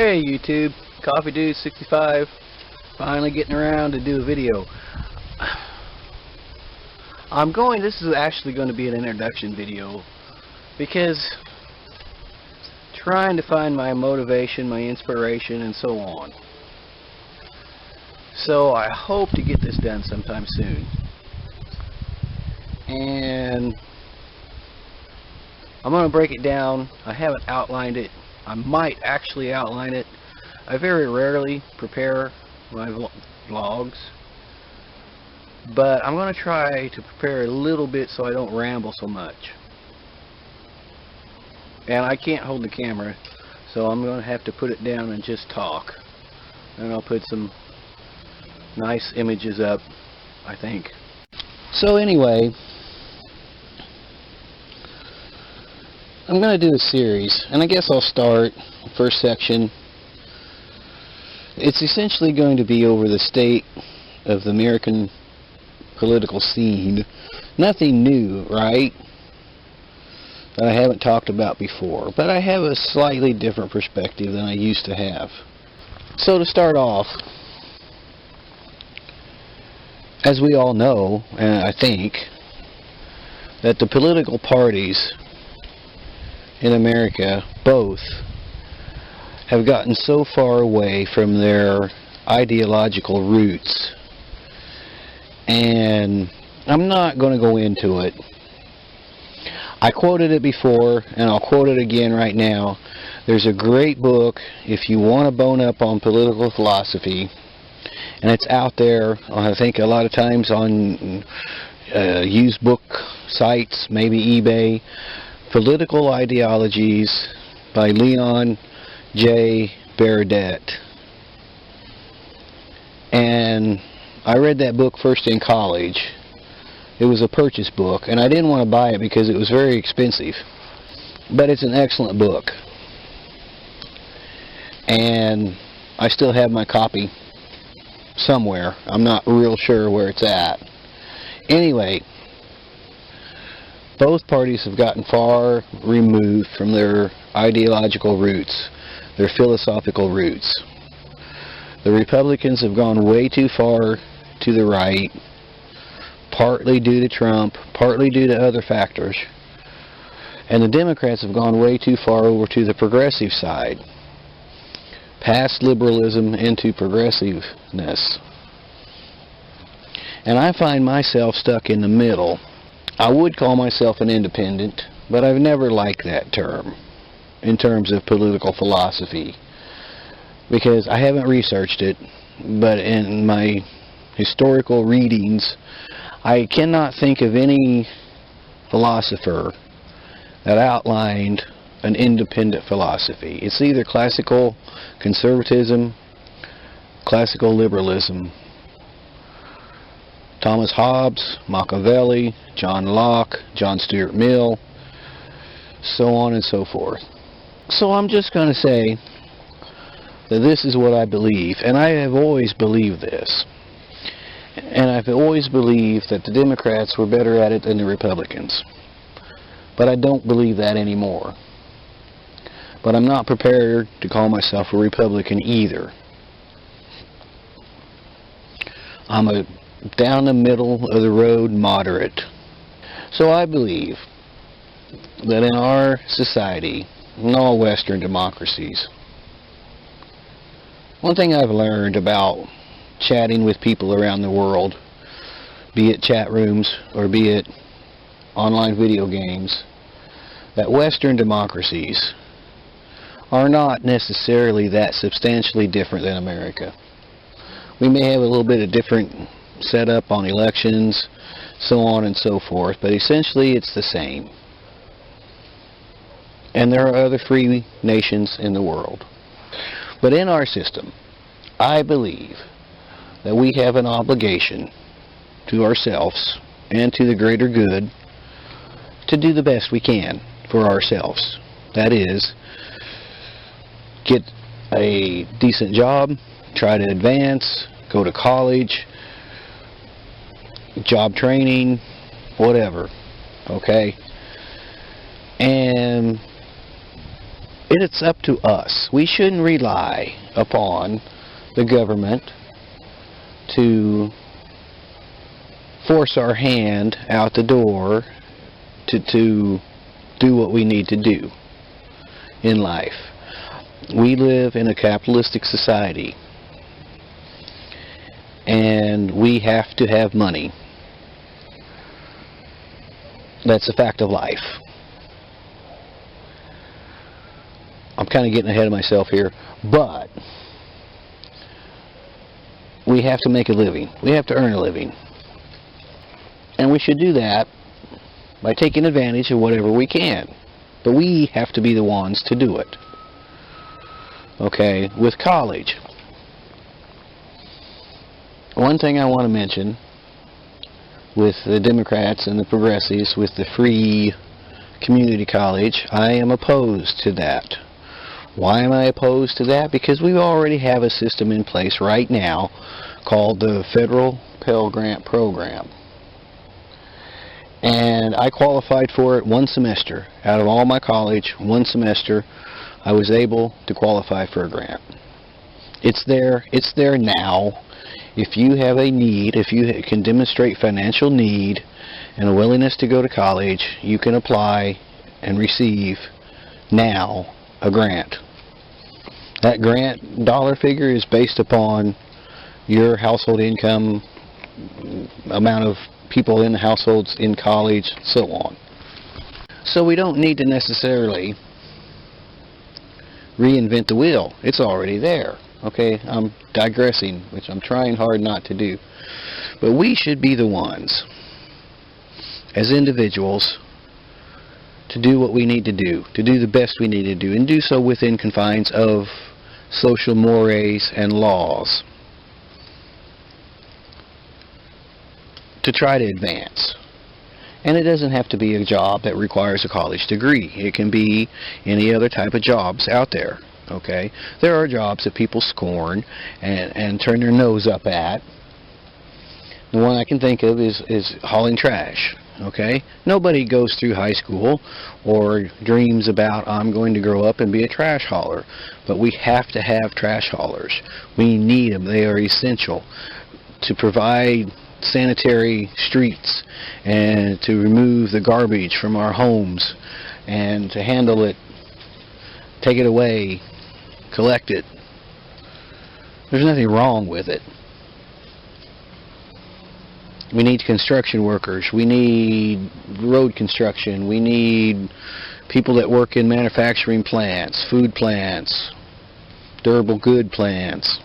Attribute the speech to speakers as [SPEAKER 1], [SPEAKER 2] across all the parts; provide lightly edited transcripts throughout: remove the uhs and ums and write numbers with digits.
[SPEAKER 1] Hey YouTube, Coffee Dude 65, finally getting around to do a video. This is actually going to be an introduction video because trying to find my motivation, my inspiration, and so on. So I hope to get this done sometime soon. And I'm going to break it down. I haven't outlined it. I might actually outline it. I very rarely prepare my vlogs, but I'm going to try to prepare a little bit so I don't ramble so much. And I can't hold the camera, so I'm going to have to put it down and just talk. And I'll put some nice images up, I think. So anyway, I'm going to do a series, and I guess I'll start the first section. It's essentially going to be over the state of the American political scene. Nothing new, right? That I haven't talked about before, but I have a slightly different perspective than I used to have. So to start off, as we all know, and I think, that the political parties in America, both, have gotten so far away from their ideological roots. And I'm not going to go into it. I quoted it before, and I'll quote it again right now. There's a great book, if you want to bone up on political philosophy, and it's out there, I think a lot of times on used book sites, maybe eBay, Political Ideologies by Leon J. Bernadette. And I read that book first in college. It was a purchase book, and I didn't want to buy it because it was very expensive. But it's an excellent book. And I still have my copy somewhere. I'm not real sure where it's at. Anyway, both parties have gotten far removed from their ideological roots, their philosophical roots. The Republicans have gone way too far to the right, partly due to Trump, partly due to other factors. And the Democrats have gone way too far over to the progressive side, past liberalism into progressiveness. And I find myself stuck in the middle. I would call myself an independent, but I've never liked that term in terms of political philosophy, because I haven't researched it, but in my historical readings, I cannot think of any philosopher that outlined an independent philosophy. It's either classical conservatism, classical liberalism. Thomas Hobbes, Machiavelli, John Locke, John Stuart Mill, so on and so forth. So I'm just going to say that this is what I believe, and I have always believed this. And I've always believed that the Democrats were better at it than the Republicans. But I don't believe that anymore. But I'm not prepared to call myself a Republican either. I'm a down the middle of the road moderate. So I believe that in our society, in all Western democracies, one thing I've learned about chatting with people around the world, be it chat rooms or be it online video games, that Western democracies are not necessarily that substantially different than America. We may have a little bit of different setup on elections, so on and so forth, but essentially it's the same. And there are other free nations in the world. But in our system, I believe that we have an obligation to ourselves and to the greater good to do the best we can for ourselves. That is, get a decent job, try to advance, go to college, job training, whatever, okay? And it's up to us. We shouldn't rely upon the government to force our hand out the door to do what we need to do in life. We live in a capitalistic society, and we have to have money. That's a fact of life. I'm kind of getting ahead of myself here, but we have to make a living. We have to earn a living. And we should do that by taking advantage of whatever we can. But we have to be the ones to do it. Okay, with college. One thing I want to mention with the Democrats and the progressives with the free community college, I am opposed to that. Why am I opposed to that? Because we already have a system in place right now called the Federal Pell Grant Program. And I qualified for it one semester. Out of all my college, one semester, I was able to qualify for a grant. It's there now. If you have a need, if you can demonstrate financial need and a willingness to go to college, you can apply and receive now a grant. That grant dollar figure is based upon your household income, amount of people in the households in college, so on. So we don't need to necessarily reinvent the wheel. It's already there. Okay, I'm digressing, which I'm trying hard not to do. But we should be the ones, as individuals, to do what we need to do the best we need to do, and do so within confines of social mores and laws, to try to advance. And it doesn't have to be a job that requires a college degree. It can be any other type of jobs out there. Okay, there are jobs that people scorn and turn their nose up at. The one I can think of is hauling trash. Okay, nobody goes through high school or dreams about, I'm going to grow up and be a trash hauler. But we have to have trash haulers. We need them. They are essential to provide sanitary streets and to remove the garbage from our homes and to handle it, take it away, collect it. There's nothing wrong with it. We need construction workers. We need road construction. We need people that work in manufacturing plants, food plants, durable good plants.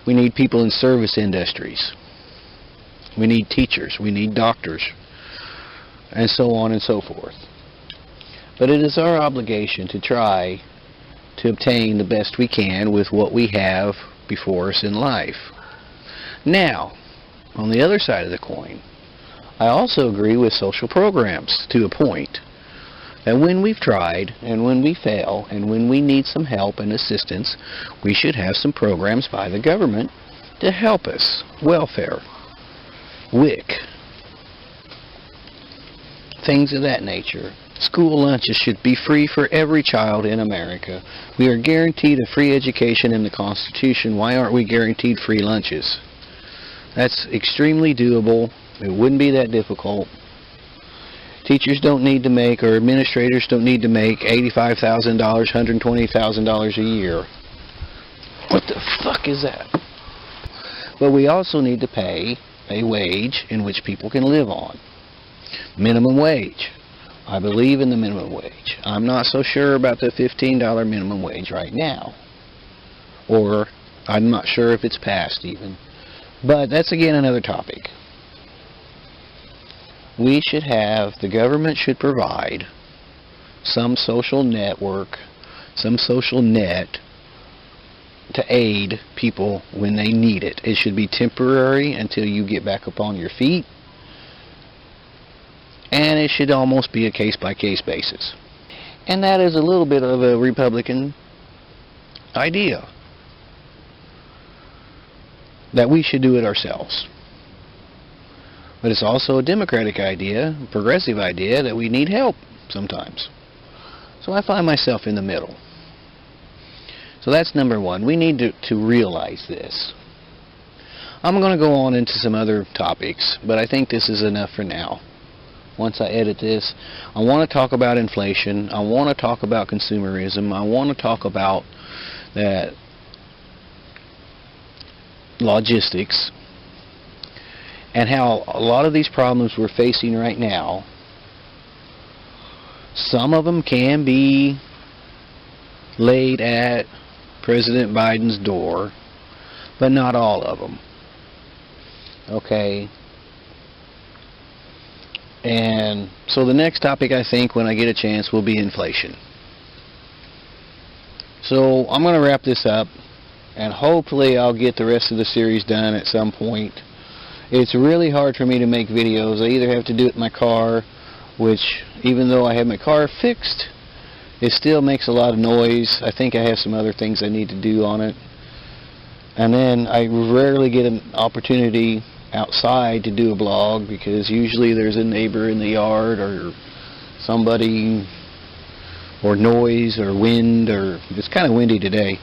[SPEAKER 1] We need people in service industries. We need teachers. We need doctors. And so on and so forth. But it is our obligation to try to obtain the best we can with what we have before us in life. Now, on the other side of the coin, I also agree with social programs to a point. And when we've tried, and when we fail, and when we need some help and assistance, we should have some programs by the government to help us. Welfare, WIC, things of that nature. School lunches should be free for every child in America. We are guaranteed a free education in the Constitution. Why aren't we guaranteed free lunches? That's extremely doable. It wouldn't be that difficult. Teachers don't need to make, or administrators don't need to make $85,000, $120,000 a year. What the fuck is that? But we also need to pay a wage in which people can live on. Minimum wage. I believe in the minimum wage. I'm not so sure about the $15 minimum wage right now. Or I'm not sure if it's passed even. But that's again another topic. We should have, the government should provide some social network, some social net to aid people when they need it. It should be temporary until you get back up on your feet. And it should almost be a case-by-case basis. And that is a little bit of a Republican idea. That we should do it ourselves. But it's also a democratic idea, a progressive idea, that we need help sometimes. So I find myself in the middle. So that's number one. We need to realize this. I'm going to go on into some other topics, but I think this is enough for now. Once I edit this, I want to talk about inflation. I want to talk about consumerism. I want to talk about that logistics and how a lot of these problems we're facing right now, some of them can be laid at President Biden's door, but not all of them. Okay? And so the next topic, I think, when I get a chance, will be inflation. So I'm going to wrap this up, and hopefully I'll get the rest of the series done at some point. It's really hard for me to make videos. I either have to do it in my car, which, even though I have my car fixed, it still makes a lot of noise. I think I have some other things I need to do on it. And then I rarely get an opportunity outside to do a blog, because usually there's a neighbor in the yard or somebody, or noise or wind, or it's kind of windy today.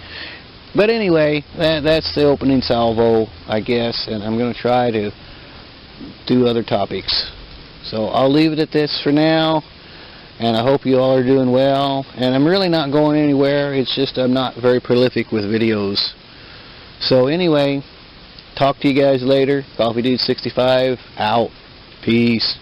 [SPEAKER 1] But anyway, that's the opening salvo, I guess, and I'm going to try to do other topics. So I'll leave it at this for now, and I hope you all are doing well. And I'm really not going anywhere. It's just I'm not very prolific with videos. So anyway, talk to you guys later. Coffee Dude 65 out. Peace.